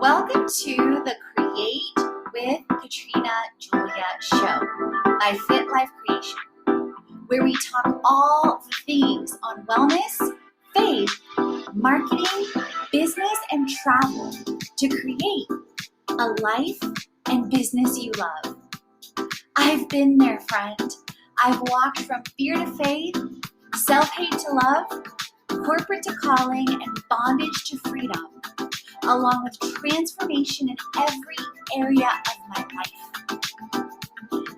Welcome to the Create with Katrina Julia show by Fit Life Creation, where we talk all the things on wellness, faith, marketing, business, and travel to create a life and business you love. I've been there, friend. I've walked from fear to faith, self-hate to love, corporate to calling, and bondage to freedom, along with transformation in every area of my life.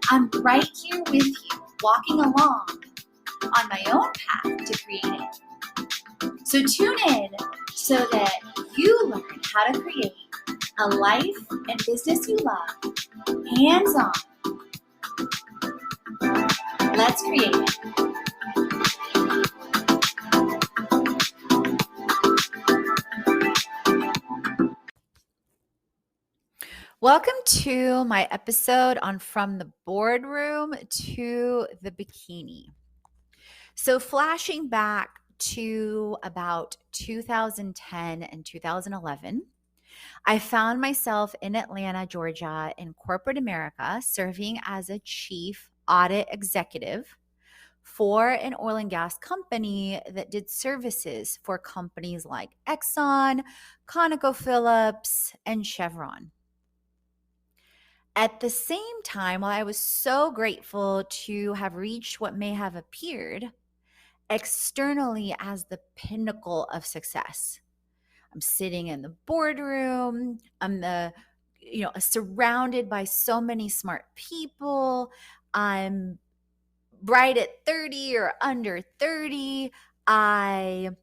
I'm right here with you, walking along on my own path to creating. So tune in so that you learn how to create a life and business you love, hands-on. Let's create it. Welcome to my episode on From the Boardroom to the Bikini. So flashing back to about 2010 and 2011, I found myself in Atlanta, Georgia, in corporate America, serving as a chief audit executive for an oil and gas company that did services for companies like Exxon, ConocoPhillips, and Chevron. At the same time, while I was so grateful to have reached what may have appeared externally as the pinnacle of success, I'm sitting in the boardroom, I'm surrounded by so many smart people, I'm right at 30 or under 30, I'm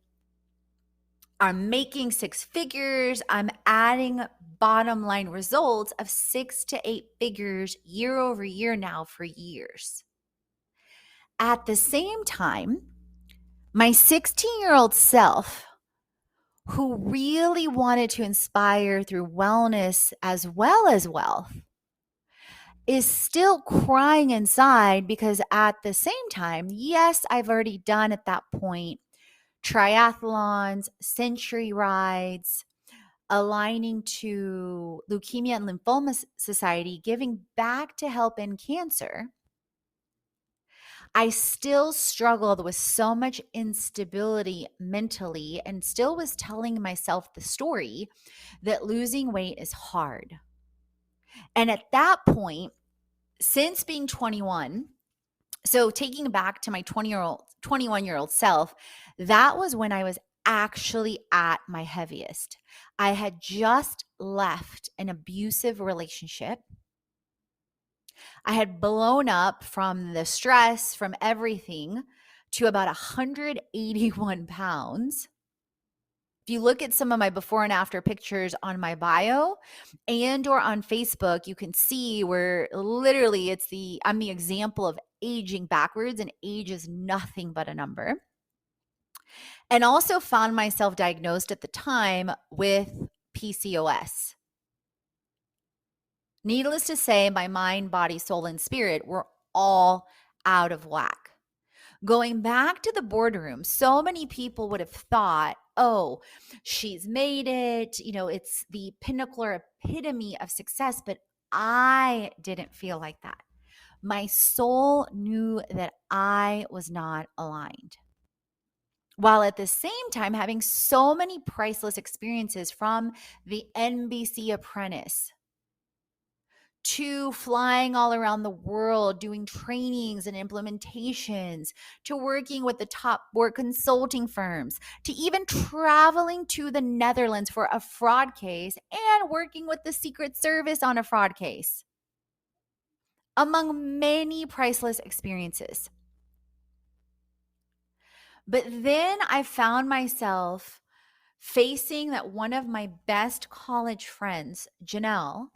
making six figures, I'm adding bottom line results of 6 to 8 figures year over year now for years. At the same time, my 16-year-old self, who really wanted to inspire through wellness as well as wealth, is still crying inside because at the same time, yes, I've already done at that point triathlons, century rides, aligning to Leukemia and Lymphoma Society, giving back to help end cancer. I still struggled with so much instability mentally and still was telling myself the story that losing weight is hard. And at that point, since being 21, so taking back to my 21-year-old self, that was when I was actually at my heaviest. I had just left an abusive relationship. I had blown up from the stress, from everything, to about 181 pounds. If you look at some of my before and after pictures on my bio and or on Facebook, you can see where literally I'm the example of aging backwards, and age is nothing but a number. And also found myself diagnosed at the time with PCOS. Needless to say, my mind, body, soul, and spirit were all out of whack. Going back to the boardroom, so many people would have thought, oh, she's made it, it's the pinnacle or epitome of success, but I didn't feel like that. My soul knew that I was not aligned. While at the same time having so many priceless experiences, from the NBC Apprentice to flying all around the world, doing trainings and implementations, to working with the top board consulting firms, to even traveling to the Netherlands for a fraud case and working with the Secret Service on a fraud case, among many priceless experiences. But then I found myself facing that one of my best college friends, Janelle,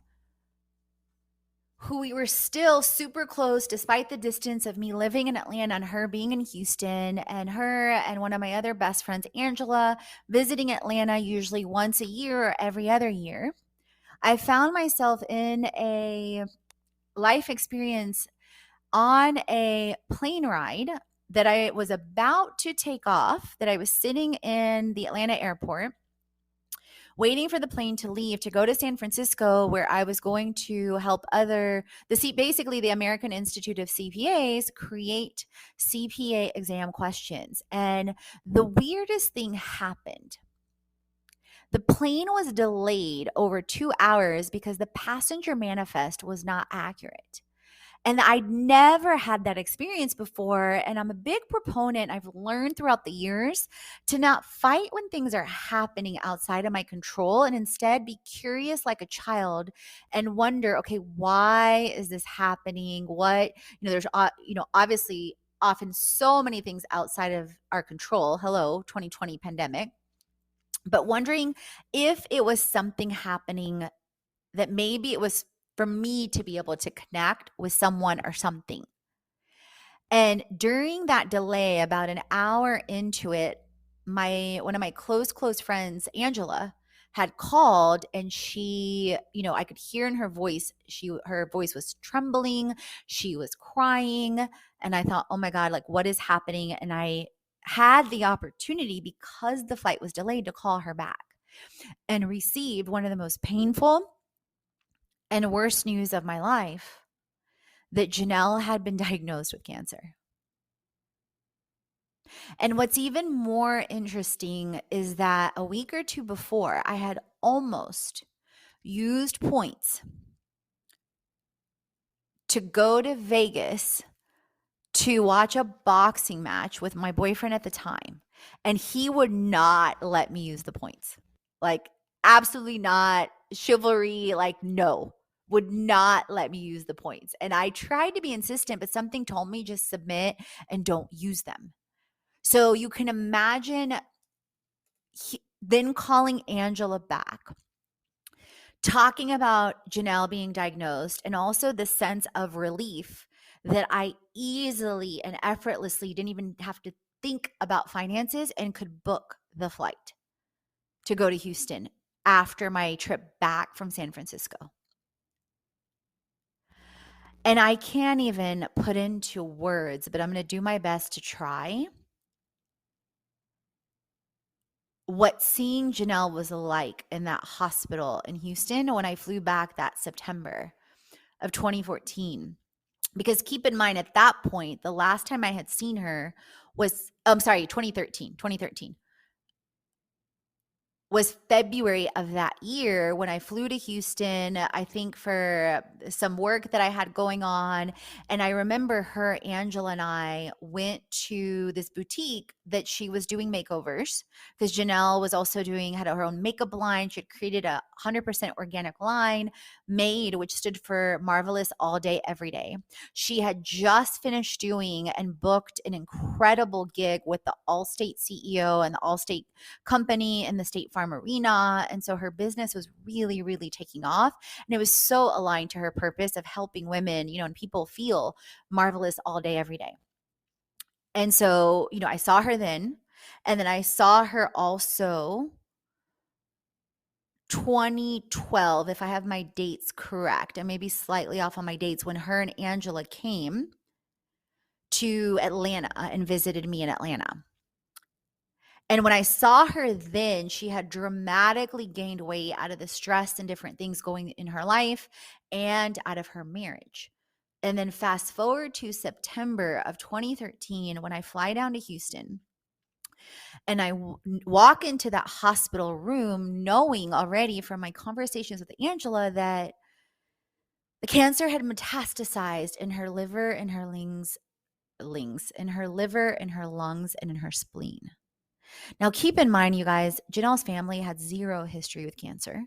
who we were still super close despite the distance of me living in Atlanta and her being in Houston, and her and one of my other best friends, Angela, visiting Atlanta usually once a year or every other year. I found myself in a life experience on a plane ride that I was about to take off, that I was sitting in the Atlanta airport waiting for the plane to leave to go to San Francisco, where I was going to help basically the American Institute of CPAs create CPA exam questions. And the weirdest thing happened. The plane was delayed over 2 hours because the passenger manifest was not accurate. And I'd never had that experience before. And I'm a big proponent, I've learned throughout the years, to not fight when things are happening outside of my control and instead be curious like a child and wonder, okay, why is this happening? There's, obviously often so many things outside of our control. Hello, 2020 pandemic. But wondering if it was something happening that maybe it was for me to be able to connect with someone or something. And during that delay, about an hour into it, one of my close friends, Angela, had called, and she, I could hear in her voice, her voice was trembling, she was crying, and I thought, "Oh my God, like what is happening?" And I had the opportunity, because the flight was delayed, to call her back and received one of the most painful and worst news of my life, that Janelle had been diagnosed with cancer. And what's even more interesting is that a week or two before, I had almost used points to go to Vegas to watch a boxing match with my boyfriend at the time. And he would not let me use the points. Like, absolutely not. Chivalry, like, no, would not let me use the points. And I tried to be insistent, but something told me just submit and don't use them. So you can imagine then calling Angela back, talking about Janelle being diagnosed, and also the sense of relief that I easily and effortlessly didn't even have to think about finances and could book the flight to go to Houston after my trip back from San Francisco. And I can't even put into words, but I'm going to do my best to try, what seeing Janelle was like in that hospital in Houston when I flew back that September of 2014. Because keep in mind, at that point, the last time I had seen her was, 2013 was February of that year, when I flew to Houston, I think for some work that I had going on. And I remember her, Angela, and I went to this boutique that she was doing makeovers, because Janelle was also had her own makeup line. She had created a 100% organic line, MADE, which stood for Marvelous All Day Every Day. She had just finished doing and booked an incredible gig with the Allstate CEO and the Allstate company and the State Farm arena. And so her business was really, really taking off. And it was so aligned to her purpose of helping women, and people feel marvelous all day, every day. And so, I saw her then. And then I saw her also 2012, if I have my dates correct. I may be slightly off on my dates, when her and Angela came to Atlanta and visited me in Atlanta. And when I saw her then, she had dramatically gained weight out of the stress and different things going in her life and out of her marriage. And then fast forward to September of 2013, when I fly down to Houston, and I walk into that hospital room, knowing already from my conversations with Angela that the cancer had metastasized in her liver, in her in her liver, in her lungs, and in her spleen. Now, keep in mind, you guys, Janelle's family had zero history with cancer.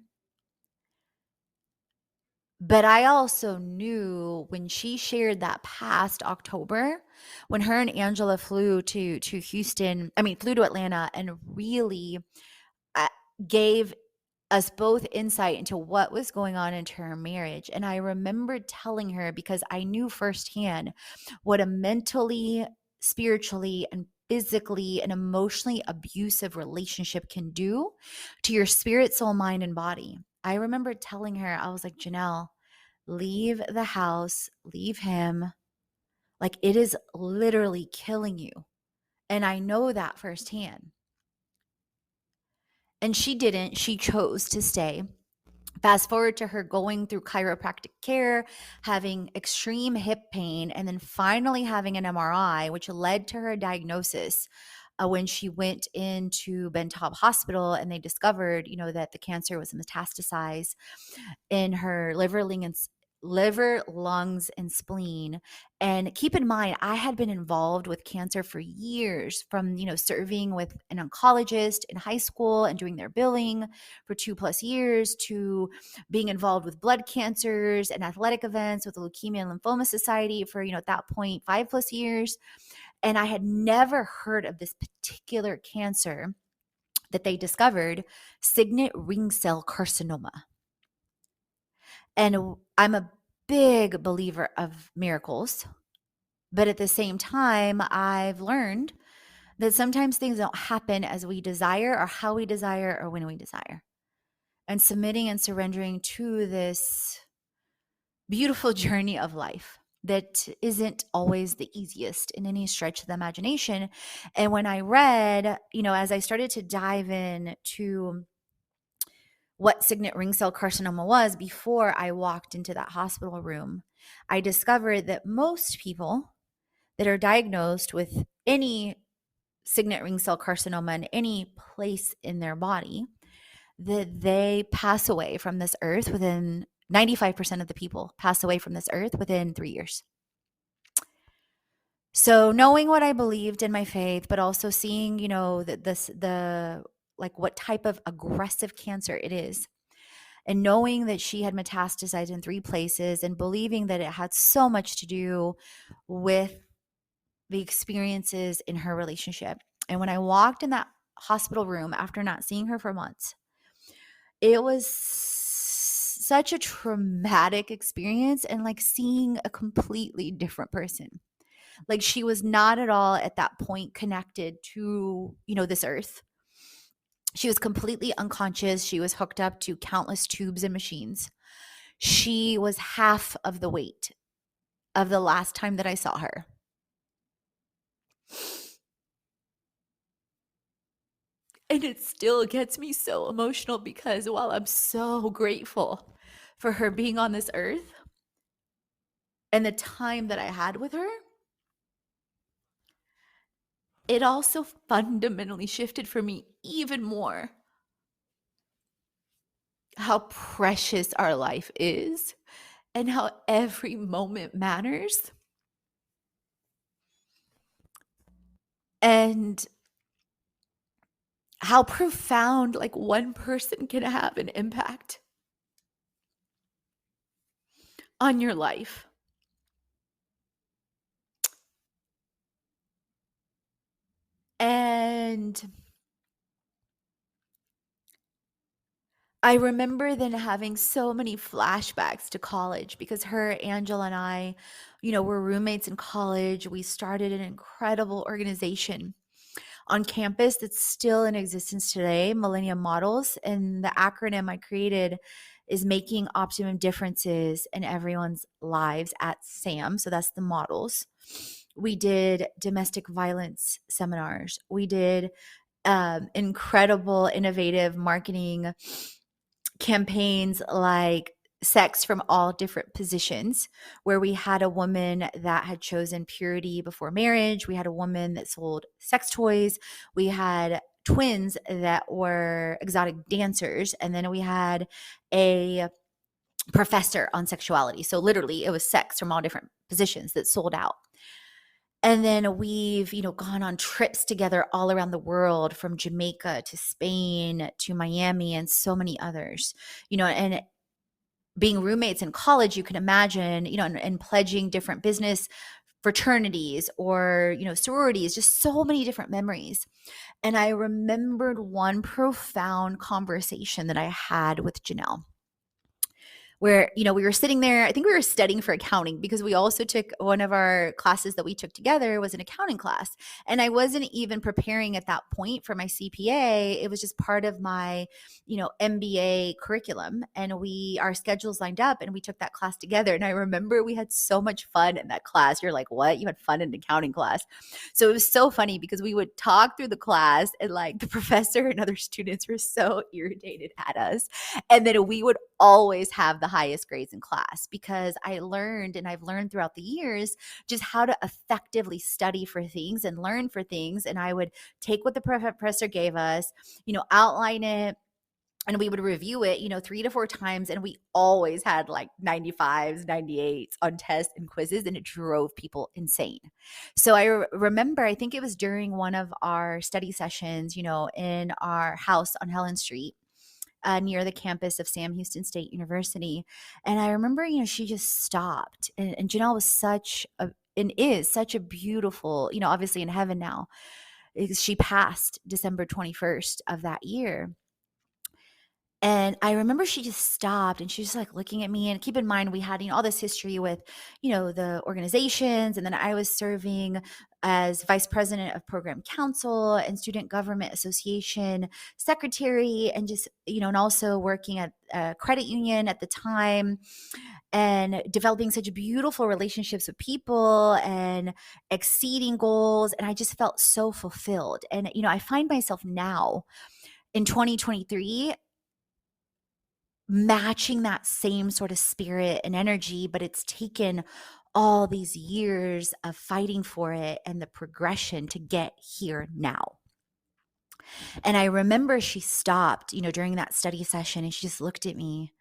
But I also knew, when she shared that past October, when her and Angela flew to Atlanta, and really gave us both insight into what was going on into her marriage. And I remembered telling her, because I knew firsthand what a mentally, spiritually, and physically and emotionally abusive relationship can do to your spirit, soul, mind, and body. I remember telling her, I was like, Janelle, leave the house, leave him. Like, it is literally killing you. And I know that firsthand. And she didn't. She chose to stay. Fast forward to her going through chiropractic care, having extreme hip pain, and then finally having an MRI, which led to her diagnosis when she went into Bentop Hospital, and they discovered, that the cancer was metastasized in her liver, lungs, and spleen. And keep in mind, I had been involved with cancer for years, from, serving with an oncologist in high school and doing their billing for 2+ years, to being involved with blood cancers and athletic events with the Leukemia and Lymphoma Society for, at that point, 5+ years. And I had never heard of this particular cancer that they discovered, signet ring cell carcinoma. And I'm a big believer of miracles. But at the same time, I've learned that sometimes things don't happen as we desire, or how we desire, or when we desire. And submitting and surrendering to this beautiful journey of life that isn't always the easiest in any stretch of the imagination. And when I read, as I started to dive in to what signet ring cell carcinoma was before I walked into that hospital room, I discovered that most people that are diagnosed with any signet ring cell carcinoma in any place in their body, that they pass away from this earth within 95% of the people pass away from this earth within 3 years. So knowing what I believed in my faith, but also seeing, that the like what type of aggressive cancer it is, and knowing that she had metastasized in 3 places, and believing that it had so much to do with the experiences in her relationship. And when I walked in that hospital room after not seeing her for months, it was such a traumatic experience, and like seeing a completely different person. Like, she was not at all at that point connected to, this earth. She was completely unconscious. She was hooked up to countless tubes and machines. She was half of the weight of the last time that I saw her. And it still gets me so emotional, because while I'm so grateful for her being on this earth and the time that I had with her, it also fundamentally shifted for me even more how precious our life is, and how every moment matters. And how profound like one person can have an impact on your life. And I remember then having so many flashbacks to college, because her, Angela, and I, were roommates in college. We started an incredible organization on campus that's still in existence today, Millennium Models. And the acronym I created is making optimum differences in everyone's lives at SAM. So that's the models. We did domestic violence seminars. We did incredible, innovative marketing campaigns like Sex from All Different Positions, where we had a woman that had chosen purity before marriage. We had a woman that sold sex toys. We had twins that were exotic dancers. And then we had a professor on sexuality. So literally, it was sex from all different positions that sold out. And then we've, gone on trips together all around the world, from Jamaica to Spain to Miami and so many others, and being roommates in college, you can imagine, and pledging different business fraternities or, sororities, just so many different memories. And I remembered one profound conversation that I had with Janelle. where, we were sitting there. I think we were studying for accounting because we also took one of our classes that we took together was an accounting class. And I wasn't even preparing at that point for my CPA. It was just part of my, MBA curriculum. And our schedules lined up and we took that class together. And I remember we had so much fun in that class. You're like, what? You had fun in an accounting class? So it was so funny because we would talk through the class and like the professor and other students were so irritated at us. And then we would always have the highest grades in class because I've learned throughout the years just how to effectively study for things and learn for things. And I would take what the professor gave us, outline it, and we would review it, 3 to 4 times. And we always had like 95s, 98s on tests and quizzes, and it drove people insane. So I remember, I think it was during one of our study sessions, in our house on Helen Street, near the campus of Sam Houston State University. And I remember, she just stopped. And Janelle was is such a beautiful, obviously in heaven now. She passed December 21st of that year. And I remember she just stopped and she was like looking at me. And keep in mind, we had, all this history with, the organizations. And then I was serving as vice president of program council and student government association secretary, and just, and also working at a credit union at the time and developing such beautiful relationships with people and exceeding goals. And I just felt so fulfilled. And, I find myself now in 2023 matching that same sort of spirit and energy, but it's taken all these years of fighting for it and the progression to get here now. And I remember she stopped, during that study session, and she just looked at me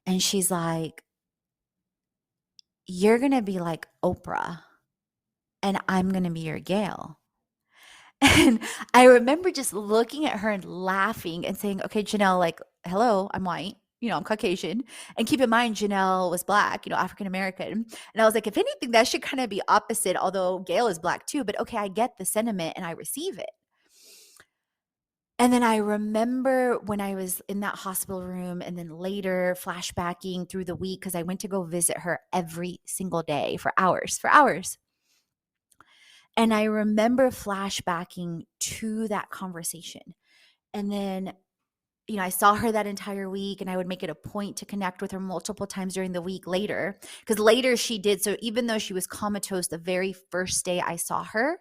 and she's like, "You're going to be like Oprah and I'm going to be your Gail." And I remember just looking at her and laughing and saying, "Okay, Janelle, like, hello, I'm white. I'm Caucasian." And keep in mind, Janelle was Black, African American. And I was like, if anything, that should kind of be opposite, although Gail is Black too. But okay, I get the sentiment and I receive it. And then I remember when I was in that hospital room and then later flashbacking through the week, because I went to go visit her every single day for hours, And I remember flashbacking to that conversation. And then, I saw her that entire week, and I would make it a point to connect with her multiple times during the week later. Because later she did. So even though she was comatose the very first day I saw her,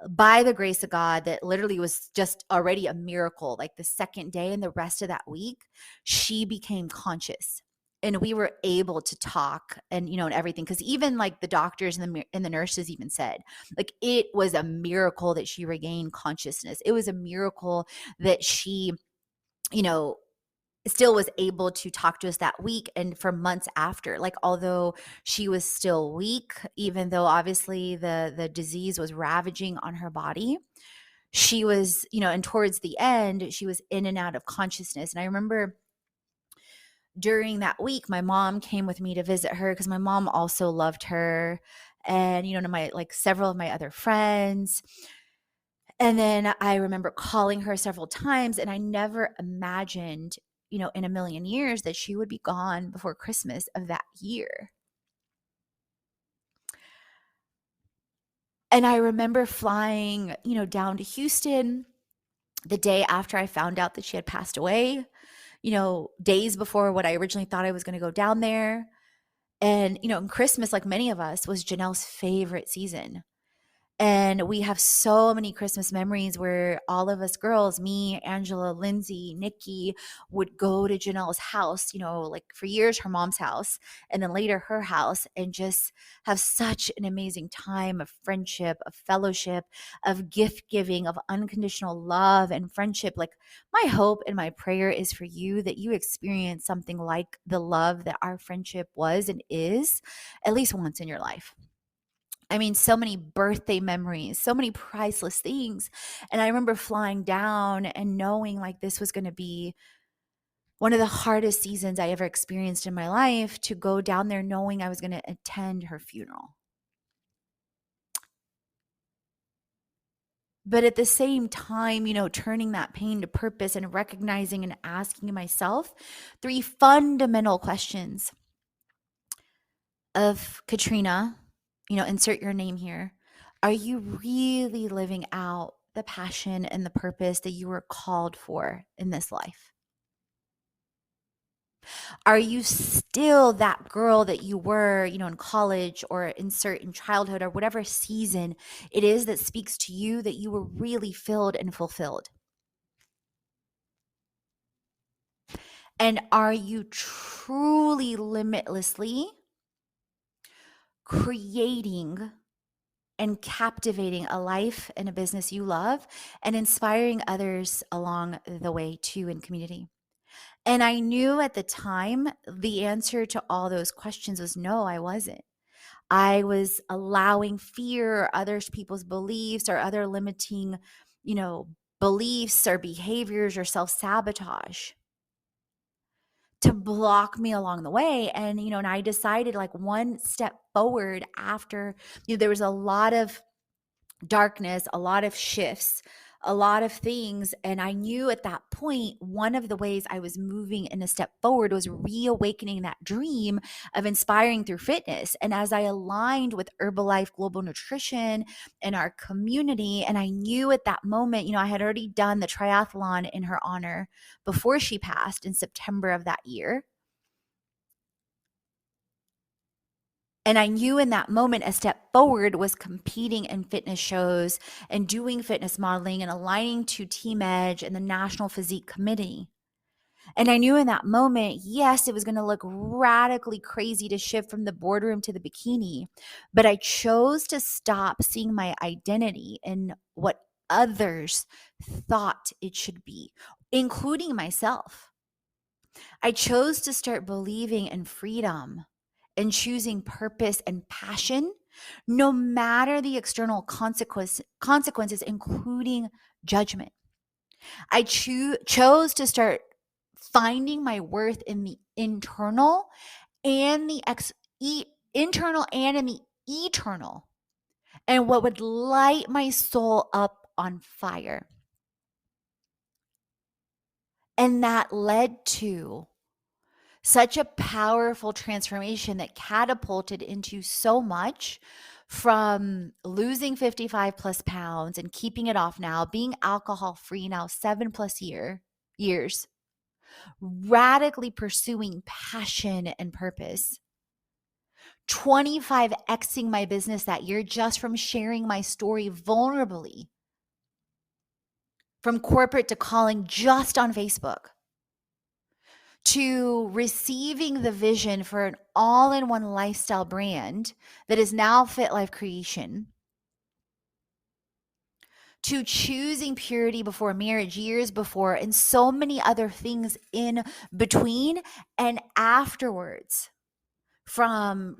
by the grace of God, that literally was just already a miracle. Like the second day and the rest of that week, she became conscious. And we were able to talk and, and everything. Because even like the doctors and the nurses even said, like, it was a miracle that she regained consciousness. It was a miracle that she, still was able to talk to us that week and for months after. Like, although she was still weak, even though obviously the disease was ravaging on her body, she was, and towards the end, she was in and out of consciousness. And I remember during that week, my mom came with me to visit her because my mom also loved her, and, to my, like, several of my other friends. And then I remember calling her several times, and I never imagined, in a million years that she would be gone before Christmas of that year. And I remember flying, down to Houston the day after I found out that she had passed away, days before what I originally thought I was going to go down there. And, and Christmas, like many of us, was Janelle's favorite season. And we have so many Christmas memories where all of us girls, me, Angela, Lindsay, Nikki, would go to Janelle's house, like for years, her mom's house, and then later her house, and just have such an amazing time of friendship, of fellowship, of gift giving, of unconditional love and friendship. Like, my hope and my prayer is for you that you experience something like the love that our friendship was and is at least once in your life. I mean, so many birthday memories, so many priceless things. And I remember flying down and knowing like this was going to be one of the hardest seasons I ever experienced in my life, to go down there knowing I was going to attend her funeral. But at the same time, turning that pain to purpose and recognizing and asking myself 3 fundamental questions of Katrina, insert your name here. Are you really living out the passion and the purpose that you were called for in this life? Are you still that girl that you were, in college or insert in childhood or whatever season it is that speaks to you that you were really filled and fulfilled? And are you truly limitlessly creating and captivating a life and a business you love and inspiring others along the way too in community? And I knew at the time the answer to all those questions was no, I wasn't. I was allowing fear or other people's beliefs or other limiting, you know, beliefs or behaviors or self-sabotage to block me along the way. And I decided like one step forward after, there was a lot of darkness, a lot of shifts, a lot of things. And I knew at that point, one of the ways I was moving in a step forward was reawakening that dream of inspiring through fitness. And as I aligned with Herbalife Global Nutrition and our community, and I knew at that moment, I had already done the triathlon in her honor before she passed in September of that year. And I knew in that moment a step forward was competing in fitness shows and doing fitness modeling and aligning to Team Edge and the National Physique Committee. And I knew in that moment, yes, it was going to look radically crazy to shift from the boardroom to the bikini, but I chose to stop seeing my identity in what others thought it should be, including myself. I chose to start believing in freedom and choosing purpose and passion, no matter the external consequences, including judgment. I chose to start finding my worth in the internal and the internal and in the eternal, and what would light my soul up on fire. And that led to such a powerful transformation that catapulted into so much, from losing 55 plus pounds and keeping it off now, being alcohol free now 7 plus years, radically pursuing passion and purpose, 25xing my business that year just from sharing my story vulnerably, from corporate to calling just on Facebook, to receiving the vision for an all-in-one lifestyle brand that is now Fit Life Creation, to choosing purity before marriage years before, and so many other things in between and afterwards, from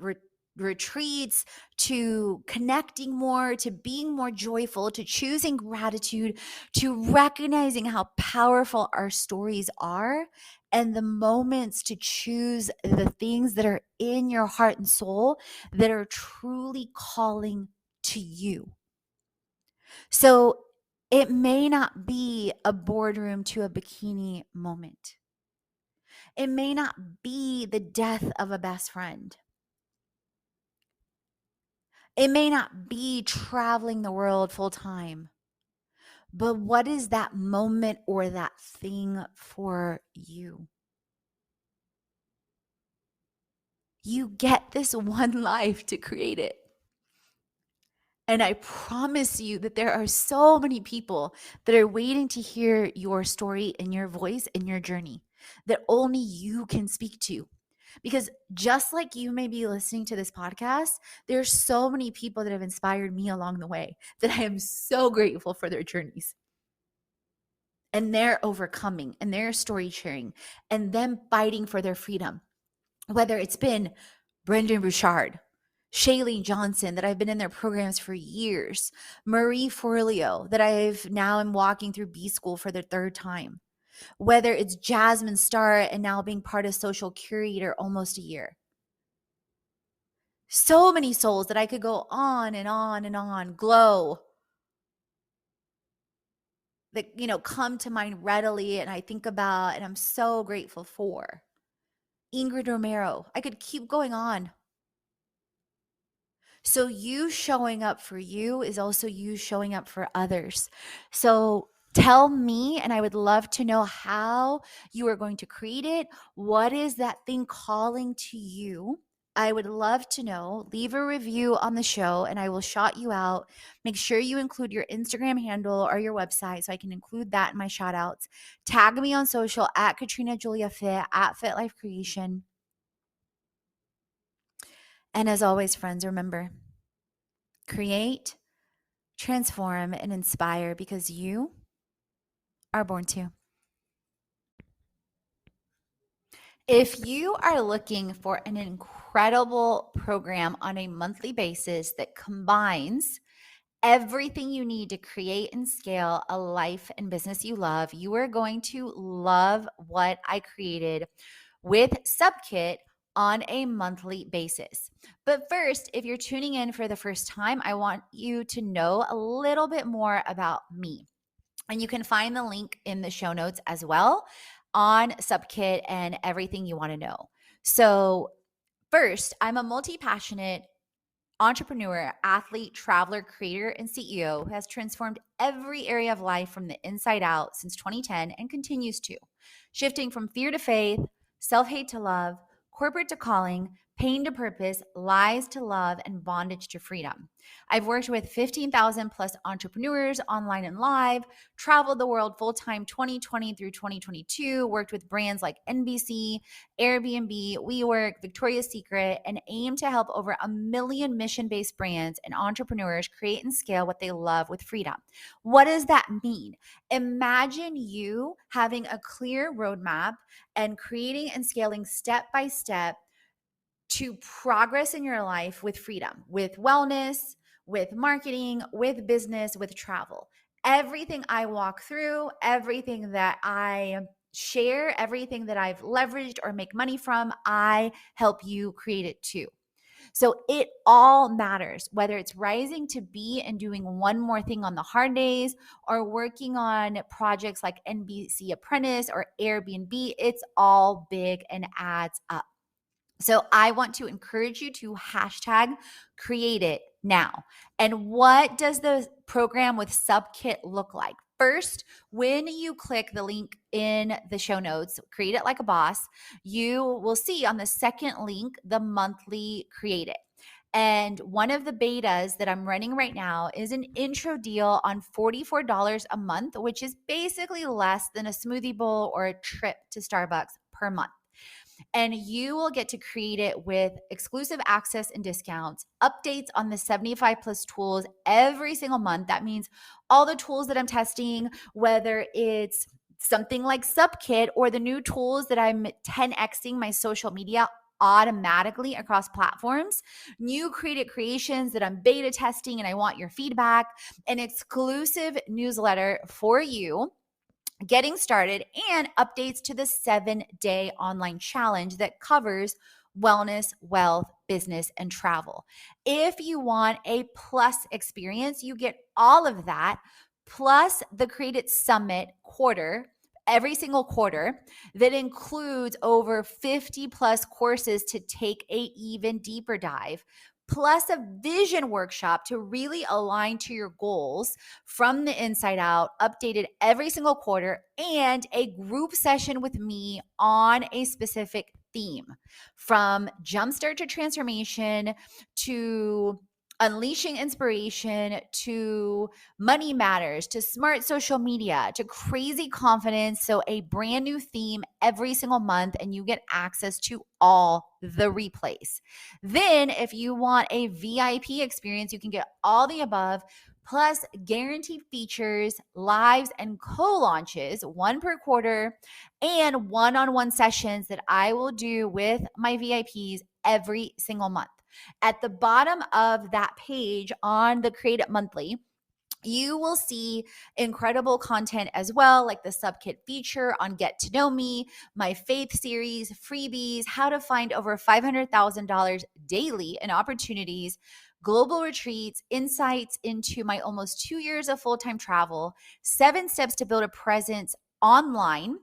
retreats to connecting more, to being more joyful, to choosing gratitude, to recognizing how powerful our stories are, and the moments to choose the things that are in your heart and soul that are truly calling to you. So it may not be a boardroom to a bikini moment. It may not be the death of a best friend. It may not be traveling the world full time, but what is that moment or that thing for you? You get this one life to create it. And I promise you that there are so many people that are waiting to hear your story and your voice and your journey that only you can speak to. Because just like you may be listening to this podcast, there's so many people that have inspired me along the way that I am so grateful for their journeys and their overcoming and their story sharing and them fighting for their freedom. Whether it's been Brendan Bouchard, Shailene Johnson, that I've been in their programs for years, Marie Forleo, that I've now am walking through B School for the 3rd time, whether it's Jasmine Star and now being part of Social Curator almost a year. So many souls that I could go on and on and on. Glow, that, come to mind readily and I think about and I'm so grateful for. Ingrid Romero. I could keep going on. So you showing up for you is also you showing up for others. So tell me, and I would love to know how you are going to create it. What is that thing calling to you? I would love to know. Leave a review on the show and I will shout you out. Make sure you include your Instagram handle or your website so I can include that in my shout outs. Tag me on social at Katrina Julia Fit, at Fit Life Creation. And as always, friends, remember, create, transform, and inspire because you are born to. If you are looking for an incredible program on a monthly basis that combines everything you need to create and scale a life and business you love, you are going to love what I created with Subkit on a monthly basis. But first, if you're tuning in for the first time, I want you to know a little bit more about me. And you can find the link in the show notes as well on Subkit and everything you want to know. So, first, I'm a multi-passionate entrepreneur, athlete, traveler, creator, and CEO who has transformed every area of life from the inside out since 2010 and continues to, shifting from fear to faith, self-hate to love, corporate to calling, pain to purpose, lies to love, and bondage to freedom. I've worked with 15,000 plus entrepreneurs online and live, traveled the world full-time 2020 through 2022, worked with brands like NBC, Airbnb, WeWork, Victoria's Secret, and aim to help over 1 million mission-based brands and entrepreneurs create and scale what they love with freedom. What does that mean? Imagine you having a clear roadmap and creating and scaling step by step to progress in your life with freedom, with wellness, with marketing, with business, with travel. Everything I walk through, everything that I share, everything that I've leveraged or make money from, I help you create it too. So it all matters, whether it's rising to be and doing one more thing on the hard days or working on projects like NBC Apprentice or Airbnb, it's all big and adds up. So I want to encourage you to hashtag create it now. And what does the program with Subkit look like? First, when you click the link in the show notes, create it like a boss, you will see on the second link, the monthly create it. And one of the betas that I'm running right now is an intro deal on $44 a month, which is basically less than a smoothie bowl or a trip to Starbucks per month. And you will get to create it with exclusive access and discounts, updates on the 75 plus tools every single month. That means all the tools that I'm testing, whether it's something like Subkit or the new tools that I'm 10xing my social media automatically across platforms, new creative creations that I'm beta testing and I want your feedback, an exclusive newsletter for you getting started, and updates to the 7-day online challenge that covers wellness, wealth, business, and travel. If you want a plus experience, you get all of that, plus the Create It Summit quarter, every single quarter, that includes over 50 plus courses to take a even deeper dive, plus a vision workshop to really align to your goals from the inside out, updated every single quarter, and a group session with me on a specific theme, from jumpstart to transformation to unleashing inspiration to money matters to smart social media to crazy confidence. So a brand new theme every single month, and you get access to all the replays. Then if you want a VIP experience, you can get all the above, plus guaranteed features, lives, and co-launches, one per quarter, and one-on-one sessions that I will do with my VIPs every single month. At the bottom of that page on the Create It Monthly, you will see incredible content as well, like the Subkit feature on Get to Know Me, my faith series, freebies, how to find over $500,000 daily in opportunities, global retreats, insights into my almost 2 years of full-time travel, 7 steps to build a presence online,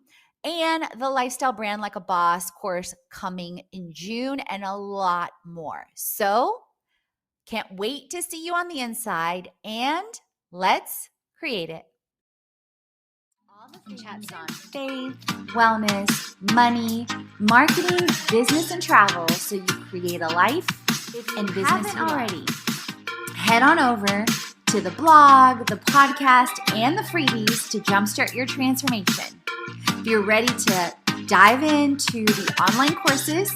and the Lifestyle Brand Like a Boss course coming in June, and a lot more. So can't wait to see you on the inside, and let's create it. All the free chats on faith, wellness, money, marketing, business, and travel, so you create a life and business already. Head on over to the blog, the podcast, and the freebies to jumpstart your transformation. If you're ready to dive into the online courses,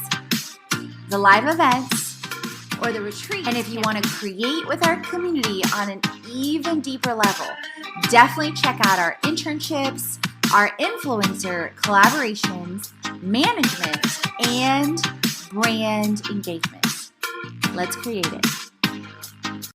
the live events, or the retreat, and if you want to create with our community on an even deeper level, definitely check out our internships, our influencer collaborations, management, and brand engagement. Let's create it.